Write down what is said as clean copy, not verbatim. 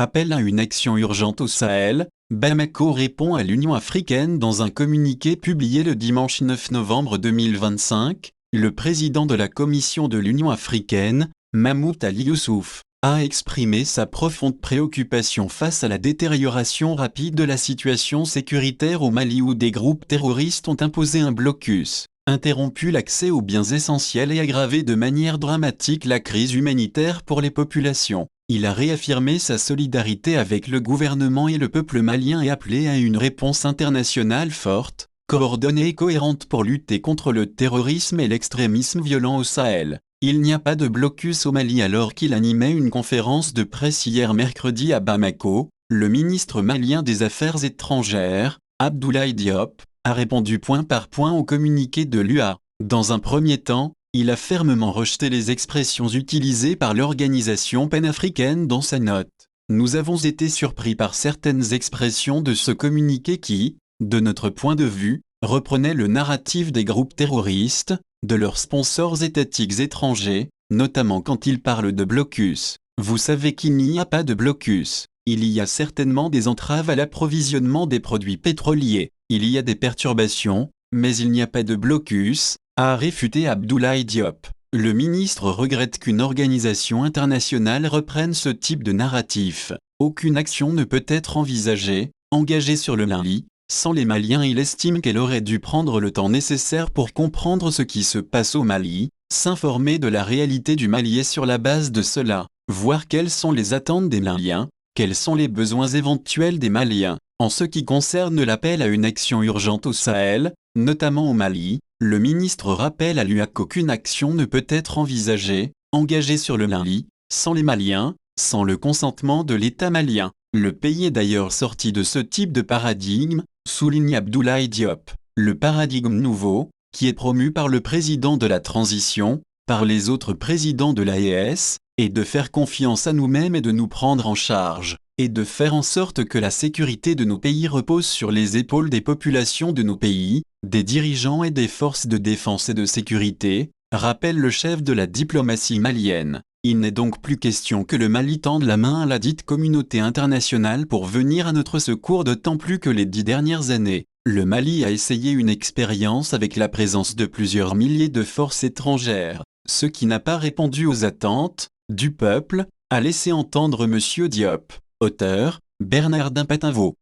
Appel à une action urgente au Sahel, Bamako répond à l'Union africaine dans un communiqué publié le dimanche 9 novembre 2025. Le président de la Commission de l'Union africaine, Mahmoud Ali Youssouf, a exprimé sa profonde préoccupation face à la détérioration rapide de la situation sécuritaire au Mali où des groupes terroristes ont imposé un blocus, interrompu l'accès aux biens essentiels et aggravé de manière dramatique la crise humanitaire pour les populations. Il a réaffirmé sa solidarité avec le gouvernement et le peuple malien et appelé à une réponse internationale forte, coordonnée et cohérente pour lutter contre le terrorisme et l'extrémisme violent au Sahel. Il n'y a pas de blocus au Mali alors qu'il animait une conférence de presse hier mercredi à Bamako. Le ministre malien des Affaires étrangères, Abdoulaye Diop, a répondu point par point au communiqué de l'UA. Dans un premier temps, il a fermement rejeté les expressions utilisées par l'organisation panafricaine dans sa note. Nous avons été surpris par certaines expressions de ce communiqué qui, de notre point de vue, reprenaient le narratif des groupes terroristes, de leurs sponsors étatiques étrangers, notamment quand ils parlent de blocus. Vous savez qu'il n'y a pas de blocus. Il y a certainement des entraves à l'approvisionnement des produits pétroliers. Il y a des perturbations, mais il n'y a pas de blocus, a réfuté Abdoulaye Diop. Le ministre regrette qu'une organisation internationale reprenne ce type de narratif. Aucune action ne peut être envisagée, engagée sur le Mali, sans les Maliens. Il estime qu'elle aurait dû prendre le temps nécessaire pour comprendre ce qui se passe au Mali, s'informer de la réalité du Mali et sur la base de cela, voir quelles sont les attentes des Maliens, quels sont les besoins éventuels des Maliens. En ce qui concerne l'appel à une action urgente au Sahel, notamment au Mali, le ministre rappelle à l'UA qu'aucune action ne peut être envisagée, engagée sur le Mali, sans les Maliens, sans le consentement de l'État malien. Le pays est d'ailleurs sorti de ce type de paradigme, souligne Abdoulaye Diop. Le paradigme nouveau, qui est promu par le président de la transition, par les autres présidents de l'AES, est de faire confiance à nous-mêmes et de nous prendre en charge, et de faire en sorte que la sécurité de nos pays repose sur les épaules des populations de nos pays, des dirigeants et des forces de défense et de sécurité, rappelle le chef de la diplomatie malienne. Il n'est donc plus question que le Mali tende la main à la dite communauté internationale pour venir à notre secours, d'autant plus que les 10 dernières années, le Mali a essayé une expérience avec la présence de plusieurs milliers de forces étrangères, ce qui n'a pas répondu aux attentes du peuple, a laissé entendre M. Diop. Auteur, Bernardin Patavo.